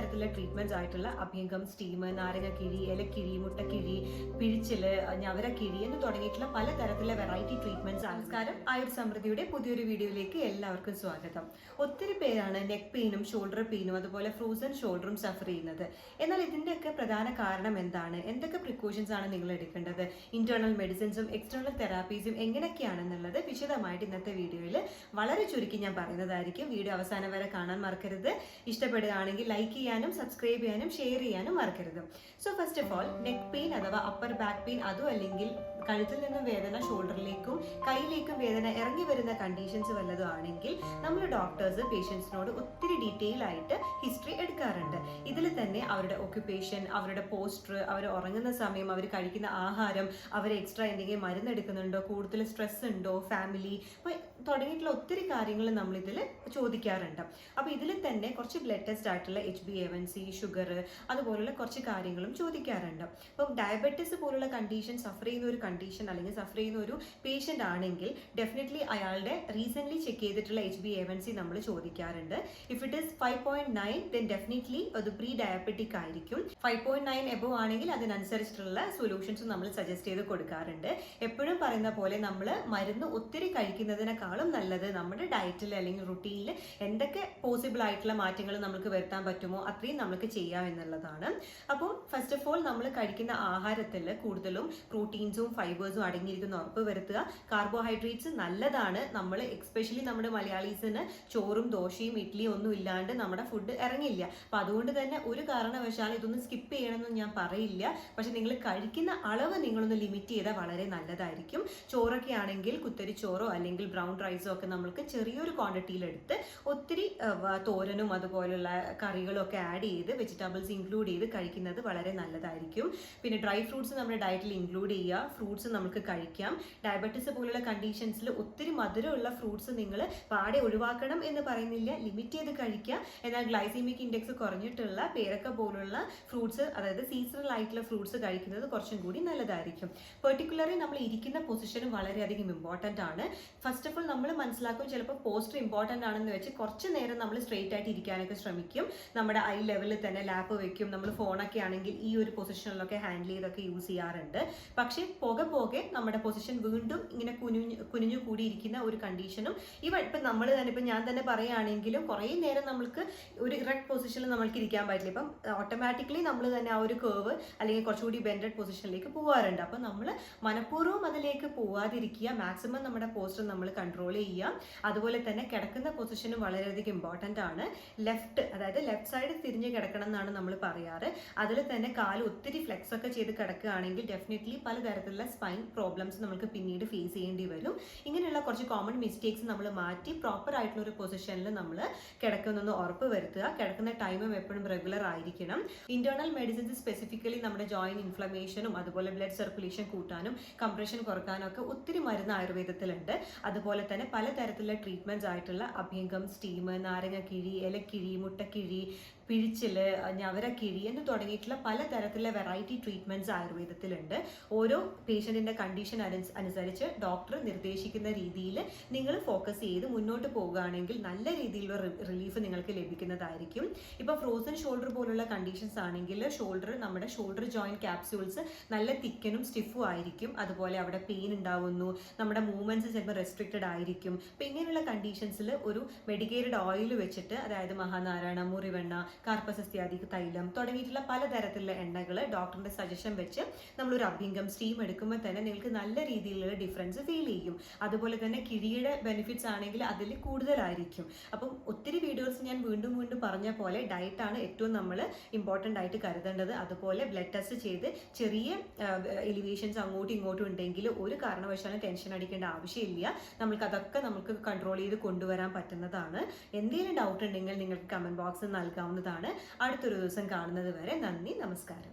പലതരത്തിലുള്ള ട്രീറ്റ്മെന്റ്സ് ആയിട്ടുള്ള അഭ്യംഗം, സ്റ്റീം, നാരങ്ങക്കിഴി, ഇലക്കിഴി, മുട്ടക്കിഴി, പിഴിച്ചില്, ഞവരക്കിഴി എന്ന് തുടങ്ങിയിട്ടുള്ള പലതരത്തിലുള്ള വെറൈറ്റി ട്രീറ്റ്മെന്റ്സ്. നമസ്കാരം, ആയുർ സമൃദ്ധിയുടെ പുതിയൊരു വീഡിയോയിലേക്ക് എല്ലാവർക്കും സ്വാഗതം. ഒത്തിരി പേരാണ് നെക്ക് പെയിനും ഷോൾഡർ പെയിനും അതുപോലെ ഫ്രോസൺ ഷോൾഡറും സഫർ ചെയ്യുന്നത്. എന്നാൽ ഇതിന്റെയൊക്കെ പ്രധാന കാരണം എന്താണ്, എന്തൊക്കെ പ്രിക്കോഷൻസ് ആണ് നിങ്ങൾ എടുക്കേണ്ടത്, ഇന്റേണൽ മെഡിസിൻസും എക്സ്റ്റേണൽ തെറാപ്പീസും എങ്ങനെയൊക്കെയാണെന്നുള്ളത് വിശദമായിട്ട് ഇന്നത്തെ വീഡിയോയിൽ വളരെ ചുരുക്കി ഞാൻ പറയുന്നതായിരിക്കും. വീഡിയോ അവസാനം വരെ കാണാൻ മറക്കരുത്. ഇഷ്ടപ്പെടുകയാണെങ്കിൽ ലൈക്ക് ചെയ്യാനും സബ്സ്ക്രൈബ് ചെയ്യാനും ഷെയർ ചെയ്യാനും മറക്കരുത്. So first of all, neck pain അഥവാ അപ്പർ ബാക്ക് പെയിൻ, അതും അല്ലെങ്കിൽ കഴുത്തിൽ നിന്നും വേദന ഷോൾഡറിലേക്കും കൈയിലേക്കും വേദന ഇറങ്ങി വരുന്ന കണ്ടീഷൻസ് വല്ലതും ആണെങ്കിൽ നമ്മൾ ഡോക്ടേഴ്സ് പേഷ്യൻസിനോട് ഒത്തിരി ഡീറ്റെയിൽ ആയിട്ട് ഹിസ്റ്ററി എടുക്കാറുണ്ട്. ഇതിൽ തന്നെ അവരുടെ ഓക്യുപ്പേഷൻ, അവരുടെ പോസ്റ്റർ, അവർ ഉറങ്ങുന്ന സമയം, അവർ കഴിക്കുന്ന ആഹാരം, അവർ എക്സ്ട്രാ എന്തെങ്കിലും മരുന്ന് എടുക്കുന്നുണ്ടോ, കൂടുതൽ സ്ട്രെസ് ഉണ്ടോ, ഫാമിലി, അപ്പോൾ തുടങ്ങിയിട്ടുള്ള ഒത്തിരി കാര്യങ്ങൾ നമ്മളിതിൽ ചോദിക്കാറുണ്ട്. അപ്പോൾ ഇതിൽ തന്നെ കുറച്ച് ബ്ലഡ് ടെസ്റ്റ് ആയിട്ടുള്ള HbA1c, ഷുഗർ, അതുപോലുള്ള കുറച്ച് കാര്യങ്ങളും ചോദിക്കാറുണ്ട്. അപ്പം ഡയബറ്റീസ് പോലുള്ള കണ്ടീഷൻ സഫർ ചെയ്യുന്ന ഒരു കണ്ടീഷൻ അല്ലെങ്കിൽ സഫർ ചെയ്യുന്ന ഒരു പേഷ്യൻ്റ് ആണെങ്കിൽ ഡെഫിനറ്റ്ലി അയാളുടെ റീസെൻ്റ്ലി ചെക്ക് ചെയ്തിട്ടുള്ള HbA1c നമ്മൾ ചോദിക്കാറുണ്ട്. If it is 5.9 then definitely അത് പ്രീ ഡയബറ്റിക് ആയിരിക്കും. 5.9 എബോവ് ആണെങ്കിൽ അതിനനുസരിച്ചിട്ടുള്ള സൊല്യൂഷൻസ് നമ്മൾ സജസ്റ്റ് ചെയ്ത് കൊടുക്കാറുണ്ട്. എപ്പോഴും പറയുന്ന പോലെ നമ്മൾ മരുന്ന് ഒത്തിരി കഴിക്കുന്നതിനേക്കാളും നല്ലത് നമ്മുടെ ഡയറ്റിൽ അല്ലെങ്കിൽ റുട്ടീനിൽ എന്തൊക്കെ പോസിബിൾ ആയിട്ടുള്ള മാറ്റങ്ങൾ നമുക്ക് വരുത്താൻ പറ്റുമോ അത്രയും നമുക്ക് ചെയ്യാം എന്നുള്ളതാണ്. അപ്പോൾ ഫസ്റ്റ് ഓഫ് ഓൾ നമ്മൾ കഴിക്കുന്ന ആഹാരത്തിൽ കൂടുതലും പ്രോട്ടീൻസും ഫൈബേഴ്സും അടങ്ങിയിരിക്കുന്ന ഉറപ്പ് വരുത്തുക. കാർബോഹൈഡ്രേറ്റ്സ് നല്ലതാണ്. നമ്മൾ എക്സ്പെഷ്യലി നമ്മുടെ മലയാളീസിന് ചോറും ദോശയും ഇഡ്ഡലിയും ഒന്നും ഇല്ലാണ്ട് നമ്മുടെ ഫുഡ് ഇറങ്ങില്ല. അപ്പം അതുകൊണ്ട് തന്നെ ഒരു കാരണവശാലും ഇതൊന്നും സ്കിപ്പ് ചെയ്യണമെന്ന് ഞാൻ പറയില്ല. പക്ഷെ നിങ്ങൾ കഴിക്കുന്ന അളവ് നിങ്ങളൊന്ന് ലിമിറ്റ് ചെയ്താൽ വളരെ നല്ലതായിരിക്കും. ചോറൊക്കെ ആണെങ്കിൽ കുത്തരി ചോറോ അല്ലെങ്കിൽ ബ്രൗൺ റൈസോ ഒക്കെ നമ്മൾക്ക് ചെറിയൊരു ക്വാണ്ടിറ്റിയിലെടുത്ത് ഒത്തിരി തോരനും അതുപോലുള്ള കറികളും ഒക്കെ ആഡ് ചെയ്ത് വെജിറ്റബിൾസ് ഇൻക്ലൂഡ് ചെയ്ത് കഴിക്കുന്നത് വളരെ നല്ലതായിരിക്കും. പിന്നെ ഡ്രൈ ഫ്രൂട്ട്സ് നമ്മുടെ ഡയറ്റിൽ ഇൻക്ലൂഡ് ചെയ്യുക. ഫ്രൂട്ട്സ് നമുക്ക് കഴിക്കാം. ഡയബറ്റീസ് പോലുള്ള കണ്ടീഷൻസിൽ ഒത്തിരി മധുരമുള്ള ഫ്രൂട്ട്സ് നിങ്ങൾ പാടെ ഒഴിവാക്കണം എന്ന് പറയുന്നില്ല, ലിമിറ്റ് ചെയ്ത് കഴിക്കുക. എന്നാൽ ഗ്ലൈസീമിക് ഇൻഡെക്സ് കുറഞ്ഞിട്ടുള്ള പേരക്ക പോലുള്ള ഫ്രൂട്ട്സ്, അതായത് സീസണൽ ആയിട്ടുള്ള ഫ്രൂട്ട്സ് കഴിക്കുന്നത് കുറച്ചും കൂടി നല്ലതായിരിക്കും. പെർട്ടിക്കുലർലി നമ്മൾ ഇരിക്കുന്ന പൊസിഷനും വളരെയധികം ഇമ്പോർട്ടൻ്റ് ആണ്. ഫസ്റ്റ് ഓഫ് ഓൾ നമ്മൾ മനസ്സിലാക്കും, ചിലപ്പോൾ പോസ്റ്റർ ഇമ്പോർട്ടൻ്റ് ആണെന്ന് വെച്ച് കുറച്ച് നേരം നമ്മൾ സ്ട്രെയിറ്റ് ആയിട്ട് ഇരിക്കാനൊക്കെ ശ്രമിക്കും. നമ്മുടെ ഐ ലെവലിൽ തന്നെ ലാപ്പ് വെക്കും. നമ്മൾ ഫോണൊക്കെ ആണെങ്കിൽ ഈ ഒരു പൊസിഷനിലൊക്കെ ഹാൻഡിൽ ചെയ്തൊക്കെ യൂസ് ചെയ്യാറുണ്ട്. പക്ഷേ പോകെ നമ്മുടെ പൊസിഷൻ വീണ്ടും ഇങ്ങനെ കുനിഞ്ഞു കൂടിയിരിക്കുന്ന ഒരു കണ്ടീഷനും ഇപ്പം നമ്മൾ തന്നെ, ഇപ്പം ഞാൻ തന്നെ പറയുകയാണെങ്കിലും കുറേ നേരം നമ്മൾക്ക് ഒരു ഇറക്റ്റ് പൊസിഷനിൽ നമ്മൾക്ക് ഇരിക്കാൻ പറ്റില്ല. ഇപ്പം ഓട്ടോമാറ്റിക്കലി നമ്മൾ തന്നെ ആ ഒരു കേർവ് അല്ലെങ്കിൽ കുറച്ചുകൂടി ബെൻഡഡ് പൊസിഷനിലേക്ക് പോകാറുണ്ട്. അപ്പം നമ്മൾ മനഃപൂർവ്വം അതിലേക്ക് പോവാതിരിക്കുക. മാക്സിമം നമ്മുടെ പോസ്റ്റർ നമ്മൾ കൺട്രോൾ ചെയ്യുക. അതുപോലെ തന്നെ കിടക്കുന്ന പൊസിഷനും വളരെയധികം ഇമ്പോർട്ടൻ്റ് ആണ്. അതായത് ലെഫ്റ്റ് സൈഡ് തിരിഞ്ഞ് കിടക്കണം എന്നാണ് നമ്മൾ പറയാറ്. അതിൽ തന്നെ കാല് ഒത്തിരി ഫ്ലെക്സ് ഒക്കെ ചെയ്ത് കിടക്കുകയാണെങ്കിൽ ഡെഫിനറ്റ്ലി പലതരത്തിലുള്ള സ്പൈൻ പ്രോബ്ലംസ് നമുക്ക് പിന്നീട് ഫേസ് ചെയ്യേണ്ടി വരും. ഇങ്ങനെയുള്ള കുറച്ച് കോമൺ മിസ്റ്റേക്സ് നമ്മൾ മാറ്റി പ്രോപ്പർ ആയിട്ടുള്ള ഒരു പൊസിഷനിൽ നമ്മൾ കിടക്കുന്നൊന്ന് ഉറപ്പ് വരുത്തുക. കിടക്കുന്ന ടൈമും എപ്പോഴും റെഗുലർ ആയിരിക്കണം. ഇന്റേണൽ മെഡിസിൻസ് സ്പെസിഫിക്കലി നമ്മുടെ ജോയിന്റ് ഇൻഫ്ലമേഷനും അതുപോലെ ബ്ലഡ് സർക്കുലേഷൻ കൂട്ടാനും കംപ്രഷൻ കുറക്കാനും ഒക്കെ ഒത്തിരി മരുന്ന് ആയുർവേദത്തിലുണ്ട്. അതുപോലെ തന്നെ പലതരത്തിലുള്ള ട്രീറ്റ്മെന്റ്സ് ആയിട്ടുള്ള അഭ്യംഗം, സ്റ്റീം, നാരങ്ങക്കിഴി, ഇലക്കിഴി, മുട്ടക്കിഴി, പിഴിച്ചില്, ഞവരക്കിഴി എന്ന് തുടങ്ങിയിട്ടുള്ള പലതരത്തിലുള്ള വെറൈറ്റി ട്രീറ്റ്മെന്റ്സ് ആയുർവേദത്തിലുണ്ട്. ഓരോ പേഷ്യന്റിന്റെ കണ്ടീഷൻ അനുസരിച്ച് ഡോക്ടർ നിർദ്ദേശിക്കുന്ന രീതിയിൽ നിങ്ങൾ ഫോക്കസ് ചെയ്ത് മുന്നോട്ട് പോകുകയാണെങ്കിൽ നല്ല രീതിയിലുള്ള റിലീഫ് നിങ്ങൾക്ക് ലഭിക്കുന്നതായിരിക്കും. ഇപ്പോൾ ഫ്രോസൺ ഷോൾഡർ പോലുള്ള കണ്ടീഷൻസ് ആണെങ്കിൽ നമ്മുടെ ഷോൾഡർ ജോയിന്റ് ക്യാപ്സ്യൂൾസ് നല്ല തിക്കനും സ്റ്റിഫും ആയിരിക്കും. അതുപോലെ അവിടെ പെയിൻ ഉണ്ടാവുന്നു, നമ്മുടെ മൂവ്മെന്റ്സ് ചിലപ്പോൾ റെസ്ട്രിക്റ്റഡ് ആയിരിക്കും. അപ്പം ഇങ്ങനെയുള്ള കണ്ടീഷൻസിൽ ഒരു മെഡിക്കേറ്റഡ് ഓയിൽ വെച്ചിട്ട്, അതായത് മഹാനാരായണ, മുറിവെണ്ണ, കാർപ്പസസ്ത്യാദി തൈലം തുടങ്ങിയിട്ടുള്ള പലതരത്തിലുള്ള എണ്ണകൾ ഡോക്ടറിന്റെ സജഷൻ വെച്ച് നമ്മളൊരു അഭ്യംഗം സ്റ്റീം എടുക്കുമ്പോൾ തന്നെ നിങ്ങൾക്ക് നല്ല രീതിയിലുള്ള ഡിഫറൻസ് ഫീൽ ചെയ്യും. അതുപോലെ തന്നെ കിഴിയുടെ ബെനിഫിറ്റ്സ് ആണെങ്കിൽ അതിൽ കൂടുതലായിരിക്കും. അപ്പം ഒത്തിരി വീഡിയോസ് ഞാൻ വീണ്ടും പറഞ്ഞ പോലെ ഡയറ്റാണ് ഏറ്റവും നമ്മൾ ഇമ്പോർട്ടൻ്റ് ആയിട്ട് കരുതേണ്ടത്. അതുപോലെ ബ്ലഡ് ടെസ്റ്റ് ചെയ്ത് ചെറിയ എലിവേഷൻസ് അങ്ങോട്ടും ഇങ്ങോട്ടും ഉണ്ടെങ്കിൽ ഒരു കാരണവശാലും ടെൻഷൻ അടിക്കേണ്ട ആവശ്യമില്ല. നമുക്ക് കൺട്രോൾ ചെയ്ത് കൊണ്ടുവരാൻ പറ്റുന്നതാണ്. എന്തെങ്കിലും ഡൗട്ട് ഉണ്ടെങ്കിൽ നിങ്ങൾക്ക് കമന്റ് ബോക്സിൽ നൽകാവുന്നതാണ്. അടുത്തൊരു ദിവസം കാണുന്നത് വരെ നന്ദി, നമസ്കാരം.